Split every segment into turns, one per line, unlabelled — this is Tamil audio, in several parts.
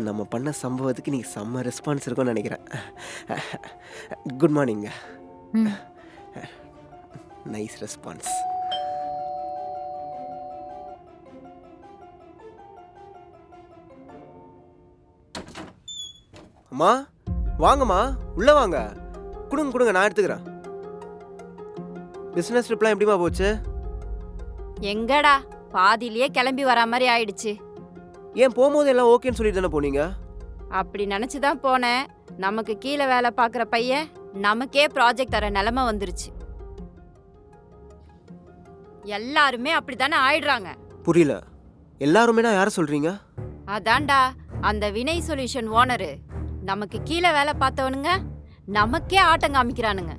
நம்ம பண்ண சம்பவத்துக்கு நீ செம்ம ரெஸ்பான்ஸ் இருக்கும்னு நினைக்கிறேன். Good morning.
ம்
நைஸ் ரெஸ்பான்ஸ். அம்மா வாங்கம்மா, உள்ள வாங்க. கொடுங்க கொடுங்க, நான் எடுத்துக்கிறேன். பிஸ்னஸ் ட்ரிப்லாம் எப்படிமா போச்சு?
எங்கடா பாதியிலேயே கிளம்பி வரா மாதிரி ஆயிடுச்சு.
ஏன் போகும்போது எல்லாம் ஓகேன்னு சொல்லிட்டு தானே போனீங்க?
அப்படி நினைச்சுதான் போனேன். நமக்கு கீழே வேலை பார்க்குற பையன் நமக்கே ப்ராஜெக்ட் தர நிலைமை வந்துருச்சு. எல்லாருமே அப்படித்தானே ஆயிடுறாங்க.
புரியல, எல்லாருமேனா யாரை சொல்றீங்க?
அதான்டா அந்த வினய் சொல்யூஷன் ஓனரு நமக்கு கீழே வேலை பார்த்தவனுங்க நமக்கே ஆட்டம் காமிக்கிறானுங்க.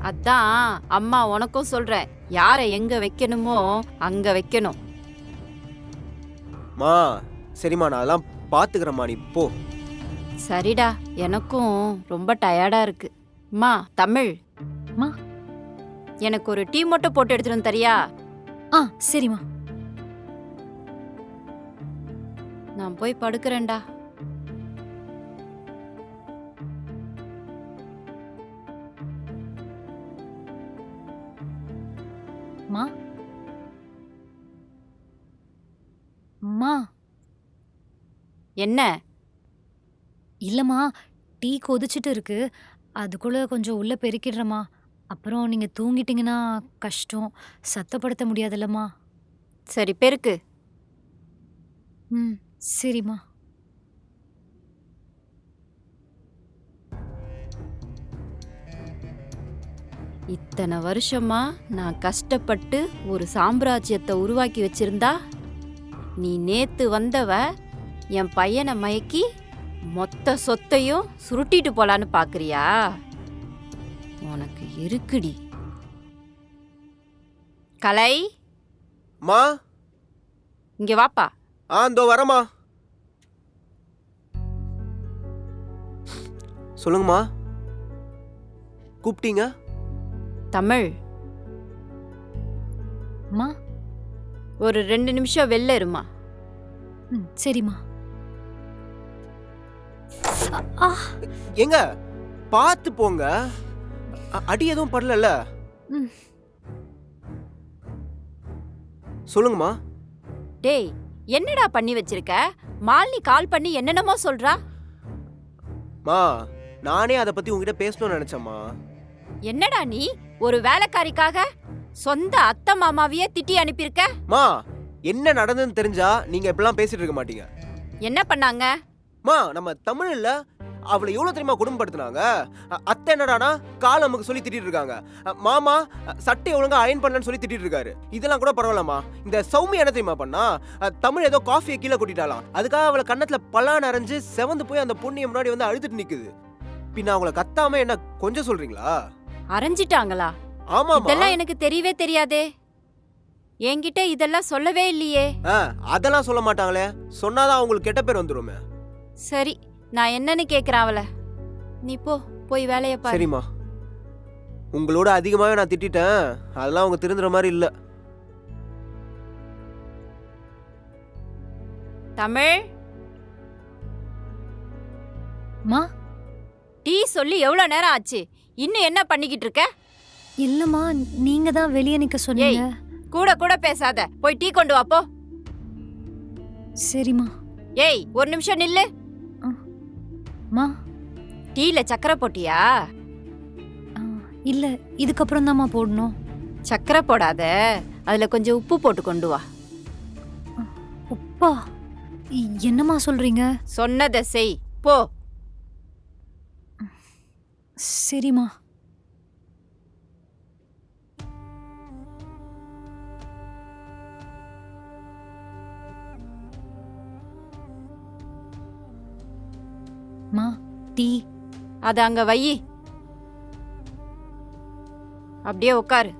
அதான் அம்மா உனக்கும் சொல்றேன், யாரை எங்க வைக்கணுமோ அங்க வைக்கணும்.
மா சரிம்மா, நான் அதெல்லாம் பார்த்துக்கிறேம்மா, நீ போ.
சரிடா, எனக்கும் ரொம்ப டயர்டா இருக்கு. அம்மா தமிழ்,
அம்மா.
எனக்கு ஒரு டீ மட்டும் போட்டு எடுத்துட்டு வந்து தரியா?
ஆ சரிம்மா.
நான் போய் படுக்கிறேன்டா.
அம்மா அம்மா.
என்ன?
இல்லைம்மா, டீ கொதிச்சுட்டு இருக்கு, அதுக்குள்ள கொஞ்சம் உள்ள பெருக்கிடுறேம்மா. அப்புறம் நீங்க தூங்கிட்டீங்கன்னா கஷ்டம், சத்தப்படுத்த முடியாதுல்லம்மா.
சரி பெருக்கு.
ம் சரிம்மா.
இத்தனை வருஷமா நான் கஷ்டப்பட்டு ஒரு சாம்ராஜ்யத்தை உருவாக்கி வச்சிருந்தா, நீ நேத்து வந்தவ என் பையனை மயக்கி மொத்த சொத்தையும் சுருட்டிட்டு போலான்னு பாக்குறியா? உனக்கு இருக்குடி. கலை,
மா
இங்க வாப்பா.
இதோ வரமா. சொல்லுங்கம்மா, கூப்பிட்டீங்க?
தமிழ்,
அம்மா.
ஒரு 2 நிமிஷம் வெளில இருமா.
ம் சரிம்மா.
எங்க பார்த்து போங்க, அடி எதுவும் படலல்ல?
ம்.
சொல்லுங்கம்மா.
டேய், என்னடா பண்ணி வச்சிருக்க? மாலினி கால் பண்ணி என்னென்னமோ சொல்றா.
மா நானே அதை பத்தி உங்ககிட்ட பேசணும்னு நினைச்சேம்மா.
என்னடா நீ ஒரு வேலைக்காரிக்காக சொந்த அத்தை மாமாவையே திட்டி அனுப்பியிருக்க?
மா என்ன நடந்ததுன்னு தெரிஞ்சா நீங்க இப்படிலாம் பேசிட்டு இருக்க மாட்டீங்க.
என்ன பண்ணாங்க?
மா நம்ம தமிழ் இல்ல, அவளை எவ்வளவு தெரியுமா குடும்பப்படுத்தினாங்க. அத்தை என்னடானா கால் நமக்கு சொல்லி திட்டிட்டு இருக்காங்க. மாமா சட்டை ஒழுங்கா அயன் பண்ணலன்னு சொல்லி திட்டிட்டு இருக்காரு. இதெல்லாம் கூட பரவாயில்லம்மா. இந்த சௌமி என்ன தெரியுமா பண்ணா? தமிழ் ஏதோ காஃபியை கீழே கொட்டிட்டாலாம், அதுக்காக அவளை கண்ணத்துல பலான் அரைஞ்சு செவந்து போய் அந்த பொண்ணிய முன்னாடி வந்து அழுதுட்டு நிக்குது. பின்ன அவங்கள கத்தாம என்ன கொஞ்சம் சொல்றீங்களா?
அரைஞ்சிட்டாங்களா?
ஆமா,
இதெல்லாம் எனக்கு தெரியவே தெரியாதே. என்கிட்ட இதெல்லாம் சொல்லவே இல்லையே.
அதெல்லாம் சொல்ல மாட்டாங்களே, சொன்னாதான் அவங்களுக்கு கெட்ட பேர் வந்துருமே.
சரி, நான் என்னன்னு கேக்குறேன் அவளை. நீ போ, போய் வேலைய பாரு.
சரிம்மா, உங்களோட அதிகமாவே நான் திட்டிட்டேன், அதெல்லாம் அவங்க திருந்துற மாதிரி இல்ல.
தமிழ்,
அம்மா.
டீ சொல்லி எவ்வளவு நேரம் ஆச்சு? இன்னும் என்ன பண்ணிக்கிட்டு இருக்க?
இல்லம்மா, நீங்க தான் வெளியே நிக்க சொன்னீங்க.
கூட கூட பேசாத, போய் டீ கொண்டு வா போ.
சரிம்மா.
ஏய், ஒரு நிமிஷம் நில்லு.
மா.
டீல சக்கரை போட்டியா?
இல்ல, இதுக்கப்புறம் தான்மா போடணும்.
சக்கரை போடாத, அதுல கொஞ்சம் உப்பு போட்டு கொண்டு வா.
உப்பா? என்னம்மா சொல்றீங்க?
சொன்னதை செய், போ.
சரிம்மா. மா, டீ.
அத அங்க வை. அப்படியே உட்காரு.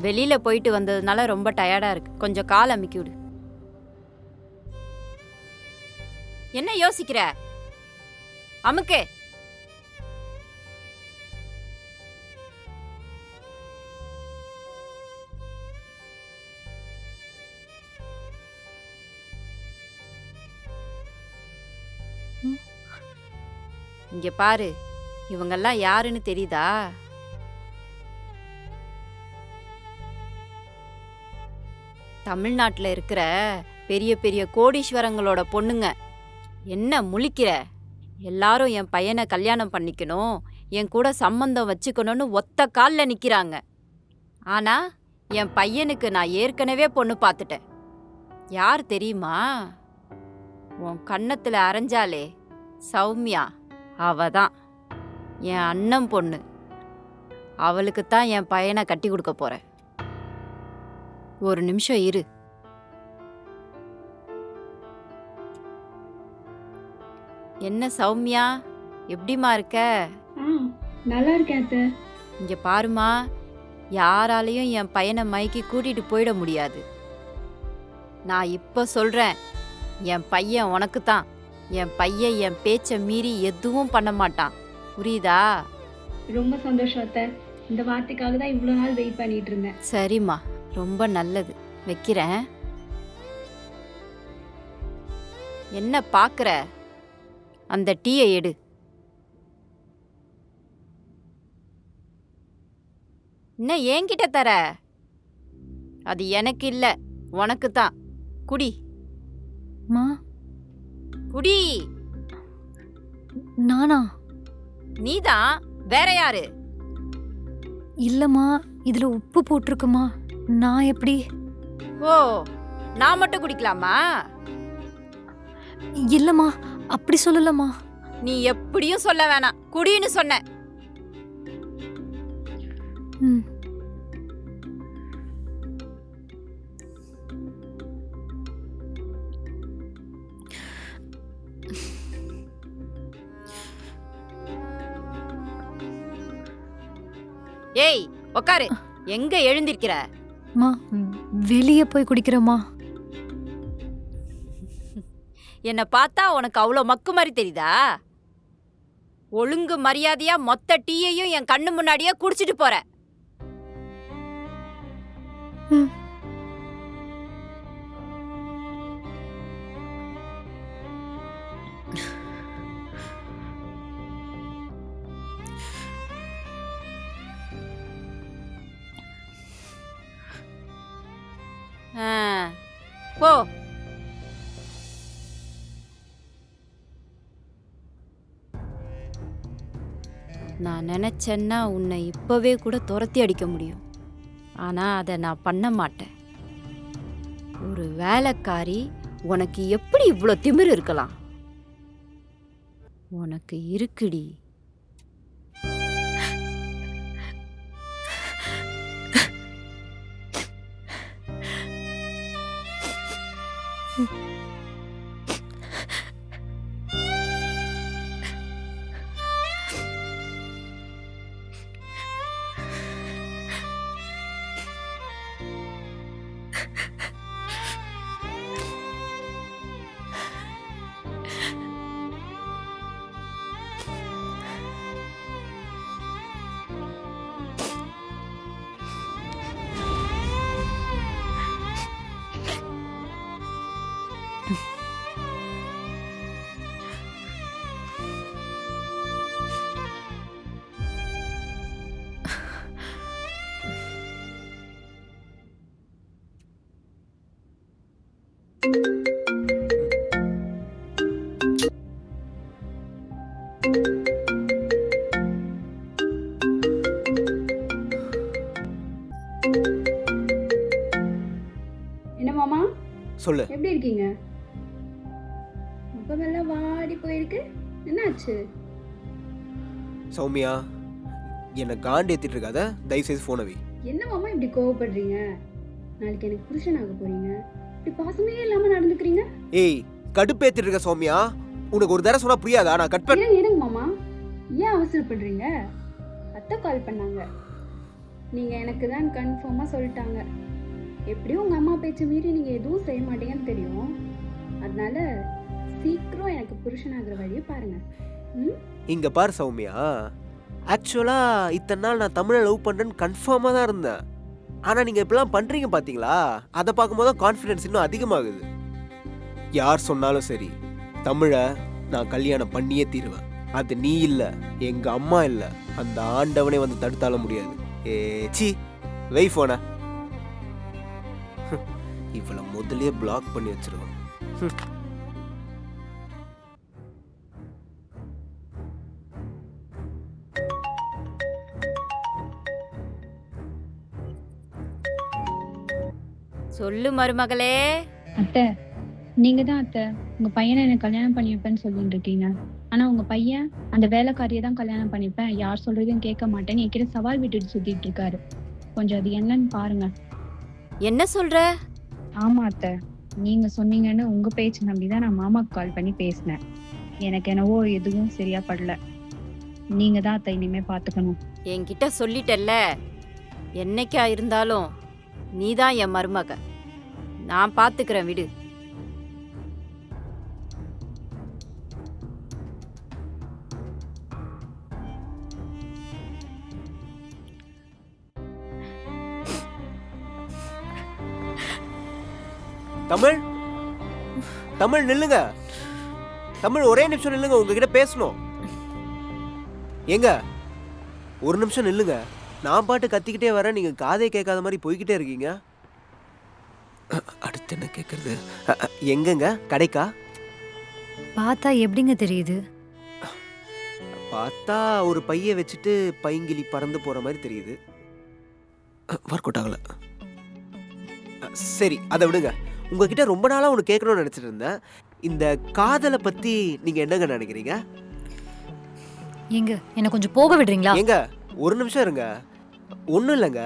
வெளியில போயிட்டு வந்ததுனால ரொம்ப டயர்டா இருக்கு, கொஞ்சம் கால் அமுக்கி விடு. என்ன யோசிக்கிற? அமுக்கு. இங்க பாரு, இவங்கெல்லாம் யாருன்னு தெரியுதா? தமிழ்நாட்டுல இருக்கிற பெரிய பெரிய கோடீஸ்வரங்களோட பொண்ணுங்க. என்ன முழிக்கிற? எல்லாரும் என் பையனை கல்யாணம் பண்ணிக்கணும், என் கூட சம்பந்தம் வச்சுக்கணும்னு ஒத்த கால்ல நிக்கிறாங்க. ஆனா என் பையனுக்கு நான் ஏற்கனவே பொண்ணு பார்த்துட்டேன். யார் தெரியுமா? உன் கன்னத்துல அரைஞ்சாலே சௌமியா, அவ தான் என் அண்ணன் பொண்ணு. அவளுக்கு தான் என் பையனை கட்டி கொடுக்க போறேன். ஒரு நிமிஷம் இரு. என்ன சௌமியா, எப்படிமா இருக்க?
நல்லா இருக்கேன் அத்தை.
இங்க பாருமா, யாராலையும் என் பையனை மைக்கி கூட்டிட்டு போயிட முடியாது. நான் இப்ப சொல்றேன், என் பையன் உனக்கு தான். என் பையன் என் பேச்ச மீறி எதுவும் பண்ண மாட்டான், புரியுதா?
ரொம்ப சந்தோஷம் அத்தை. இந்த வார்த்தைக்காக தான் இவ்வளோ நாள் வெயிட் பண்ணிட்டு இருந்தேன்.
சரிம்மா, ரொம்ப நல்லது. வைக்கிறேன். என்ன பாக்குற? அந்த டீயை எடு. என்ன என்கிட்ட தர? அது எனக்கு இல்ல, உனக்கு தான். குடி
மா,
குடி.
நானா?
நீதான், வேற யாரு?
இல்லம்மா, இதுல உப்பு போட்டிருக்குமா, நான் எப்படி?
ஓ, நான் மட்டும் குடிக்கலாமா?
இல்லம்மா, அப்படி சொல்லலம்மா.
நீ எப்படியும் சொல்ல வேணாம், குடின்னு சொன்ன.
ம்.
ஏய், உக்காரு. எங்க எழுந்திருக்கிற?
மா, வெளியே போய் குடிக்கிறேம்மா.
என்ன பார்த்தா உனக்கு அவ்வளோ மக்கு மாதிரி தெரியுதா? ஒழுங்கு மரியாதையா மொத்த டீயையும் என் கண்ணு முன்னாடியே குடிச்சிட்டு போற.
ம்.
ஆ, போ. நான் நினைச்சேன்னா உன்னை இப்பவே கூட துரத்தி அடிக்க முடியும். ஆனா அதை நான் பண்ண மாட்டேன். ஒரு வேலைக்காரி உனக்கு எப்படி இவ்வளோ திமிரு இருக்கலாம்? உனக்கு இருக்குடி.
என்ன மாமா,
சொல்லு.
எப்படி இருக்கீங்க? முகமெல்லாம் வாடி போயிருக்கு, என்னாச்சு?
சௌமியா, என்னை காண்டி ஏத்திட்டு இருக்காத, தயவு செய்து போனை வை.
என்ன மாமா இப்படி கோவப்படுறீங்க? நாளைக்கு எனக்கு புருஷன் ஆக போறீங்க, இப்படி பாசமே இல்லாம நடந்துக்கிறீங்க.
ஏய், கடுப்பேத்திட்டு இருக்க சௌமியா. உனக்கு ஒரு தடவை சொன்னா புரியாதா? நான் கட் பண்ண.
இருங்க மாமா, ஏன் அவசரப்படுறீங்க? அத்தை கால் பண்ணாங்க, நீங்க எனக்கு தான் கன்ஃபார்மா சொல்லிட்டாங்க. எப்படியும் உங்க அம்மா பேச்ச மீறி நீங்க எதுவும் செய்ய மாட்டீங்கன்னு தெரியும். அதனால சீக்கிரம் எனக்கு புருஷனாகிற வழியை பாருங்க.
இங்க பாரு சௌமியா, ஆக்சுவலா இத்தனை நாள் நான் தமிழை லவ் பண்றேன்னு கன்ஃபார்மா தான் இருந்தேன். ஆனா நீங்க இப்பெல்லாம் பண்றீங்க பாத்தீங்களா, அதை பார்க்கும்போது கான்ஃபிடன்ஸ் இன்னும் அதிகமாகுது. யார் சொன்னாலும் சரி, தமிழை நான் கல்யாணம் பண்ணியே தீருவேன். அது நீ இல்ல, எங்க அம்மா இல்ல, அந்த ஆண்டவனே வந்து தடுத்தாலும் முடியாது. சி வை போன. இவளை முதல்லயே பிளாக் பண்ணி வச்சிருக்கோம்.
சொல்லு மருமகளே.
அத்தை, நீங்க தான் அத்தை உங்க பையனை எனக்கு கல்யாணம் பண்ணி வைப்பேன்னு சொல்லிட்டு இருக்கீங்க. ஆனா உங்க பையன் அந்த வேலைக்காரியை தான் கல்யாணம் பண்ணிப்பேன், யார் சொல்றதையும் கேட்க மாட்டேன்னு என்கிட்ட சவால் விட்டுட்டு சுத்திட்டு இருக்காரு. கொஞ்சம் அது என்னன்னு பாருங்க.
என்ன சொல்ற?
ஆமா அத்தை, நீங்க சொன்னீங்கன்னு உங்க பேச்சு நம்பிதான் நான் மாமாக்கு கால் பண்ணி பேசினேன். எனக்கு என்னவோ எதுவும் சரியா படல. நீங்க தான் அத்தை இனிமே பாத்துக்கணும்.
என்கிட்ட சொல்லிட்டல்ல, என்னைக்கா இருந்தாலும் நீதான் என் மருமக. நான் பாத்துக்கிறேன், விடு.
தமிழ், தமிழ் நில்லுங்க. தமிழ் ஒரே நிமிஷம் நில்லுங்க, உங்ககிட்ட பேசணும். எங்க ஒரு நிமிஷம் நில்லுங்க. நான் பாட்டு கத்திக்கிட்டே வரேன், நீங்க காதே கேட்காத மாதிரி போய்கிட்டே இருக்கீங்க. அடுத்து என்ன கேட்கறது? எங்கங்க? கடைக்கா?
பார்த்தா எப்படிங்க தெரியுது?
பார்த்தா ஒரு பைய வச்சுட்டு பைங்கிலி பறந்து போற மாதிரி தெரியுது. ஒர்க் அவுட் ஆகல. சரி, அதை விடுங்க. உங்ககிட்ட ரொம்ப நாளா ஒன்று கேட்கணும்னு நினைச்சிட்டு இருந்தேன். இந்த காதலை பத்தி நீங்க என்னங்க நினைக்கிறீங்க?
எங்க என்ன கொஞ்சம் போக விடுறீங்களா?
எங்க ஒரு நிமிஷம் இருங்க. ஒன்றும் இல்லைங்க,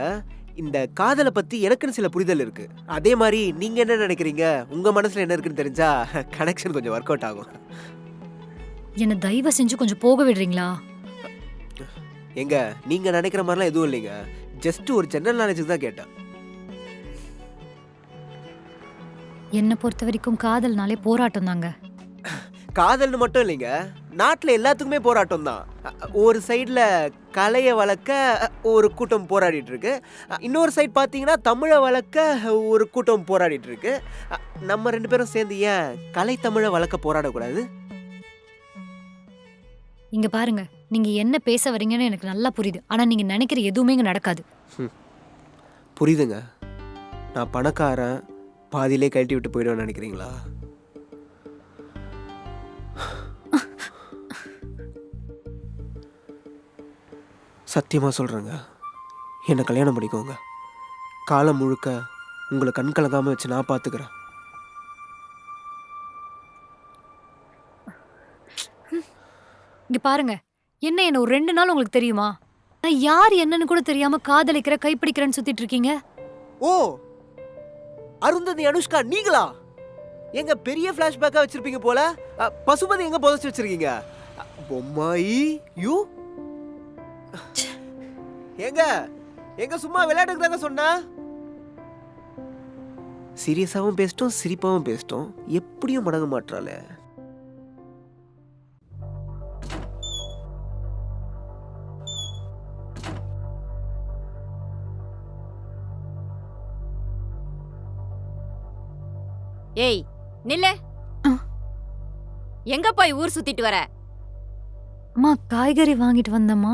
இந்த காதலை பத்தி எனக்குன்னு சில புரிதல் இருக்கு. அதே மாதிரி நீங்க என்ன நினைக்கிறீங்க, உங்க மனசுல என்ன இருக்குன்னு தெரிஞ்சா கனெக்ஷன் கொஞ்சம் ஒர்க் அவுட் ஆகும்.
என்ன தயவு செஞ்சு கொஞ்சம் போக விடுறீங்களா?
எங்க நீங்க நினைக்கிற மாதிரிலாம் எதுவும் இல்லைங்க, ஜஸ்ட் ஒரு ஜெனரல் நாலேஜுக்கு தான் கேட்டேன்.
என்னை பொறுத்த வரைக்கும் காதல்னாலே போராட்டம் தாங்க.
காதல்னு மட்டும் இல்லைங்க, நாட்டில் எல்லாத்துக்குமே போராட்டம் தான். ஒரு சைடில் கலையை வளர்க்க ஒரு கூட்டம் போராடிட்டு இருக்கு, இன்னொரு சைட் பார்த்தீங்கன்னா தமிழை வளர்க்க ஒரு கூட்டம் போராடிட்டு இருக்கு. நம்ம 2 பேரும் சேர்ந்து ஏன் கலை தமிழை வளர்க்க போராடக்கூடாது?
இங்க பாருங்க, நீங்க என்ன பேச வரீங்கன்னு எனக்கு நல்லா புரியுது. ஆனா நீங்க நினைக்கிற எதுவுமே இங்க நடக்காது.
புரியுதுங்க. நான் பணக்காரன், பாதியிலே கழட்டி விட்டு போயிடுவேன்னு நினைக்கிறீங்களா? சத்தியமா சொல்றேங்க, என்னை கல்யாணம் பண்ணிக்கோங்க. காலம் முழுக்க உங்களை கண் கலங்காம வச்சு நான் பார்த்துக்கிறேன்.
இங்க பாருங்க, என்ன ஒரு 2 நாள் உங்களுக்கு தெரியுமா? நான் யார் என்னன்னு கூட தெரியாம காதலிக்கிற கைப்பிடிக்கிறேன்னு சுத்திட்டு இருக்கீங்க.
ஓ, அருந்ததி அனுஷ்கா நீங்களா? எங்க பெரிய பிளாஷ்பேக்கா வச்சிருப்பீங்க போல. பசுபதி எங்க புதைச்சு வச்சிருக்கீங்க? பொம்மாயி யூ எங்க எங்க சும்மா விளையாட்டுக்கு தாங்க சொன்னா. சீரியஸாவும் பேசிட்டோம், சிரிப்பாவும் பேசிட்டோம், எப்படியும் மடங்க மாட்டாளே.
ஏய் நில்ல. எங்க போய் ஊர் சுத்திட்டு வர?
அம்மா காய்கறி வாங்கிட்டு வந்தம்மா.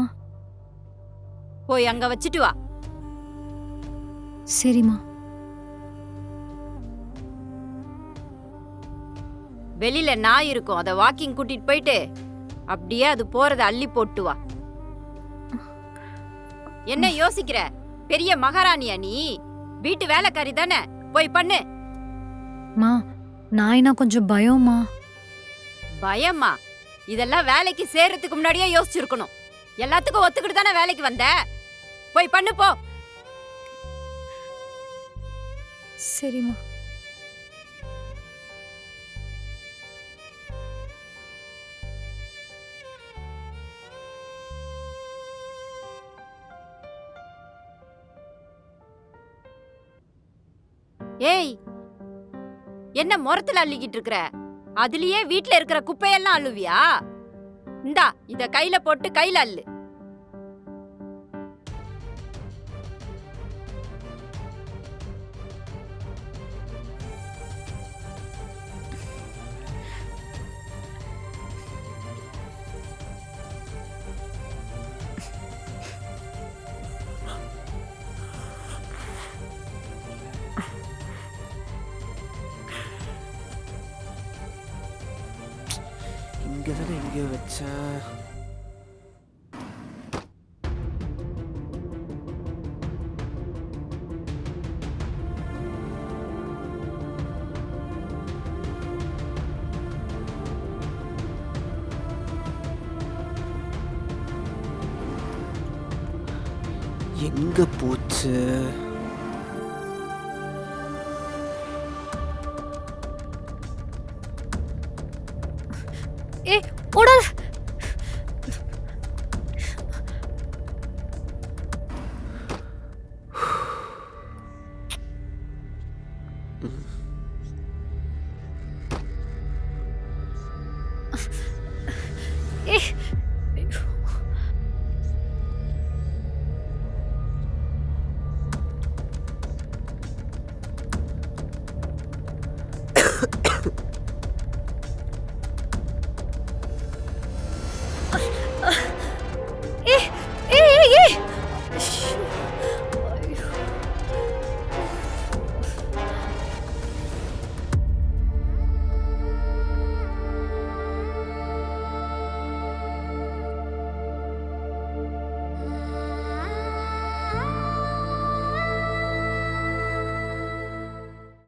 போய் அங்க வச்சுட்டு வா.
சரிம்மா.
வெளியில நாய் இருக்கும், அத வாக்கிங் கூட்டிட்டு போயிட்டு அப்படியே அது போறத அள்ளி போட்டு வா. என்ன யோசிக்கிற? பெரிய மகாராணியா நீ? வீட்டு வேலைக்காரி தானே, போய் பண்ணு.
மா நாய்னா கொஞ்சம் பயம்மா.
பயமா? இதெல்லாம் வேலைக்கு சேர்றதுக்கு முன்னாடியே யோசிச்சிருக்கணும். எல்லாத்துக்கும் ஒத்துக்கிட்டு தானே வேலைக்கு வந்த. போய் பண்ணு போ.
சரிம்மா.
ஏய், என்ன முறத்துல அள்ளிக்கிட்டு இருக்கிற? அதுலயே வீட்ல இருக்கிற குப்பையெல்லாம் அள்ளுவியா? இந்தா இத கையில போட்டு கையில அள்ளு.
இங்கே தானே எங்கேயோ வச்சேன். எங்க போச்சு?
ஏய் ஓடாத.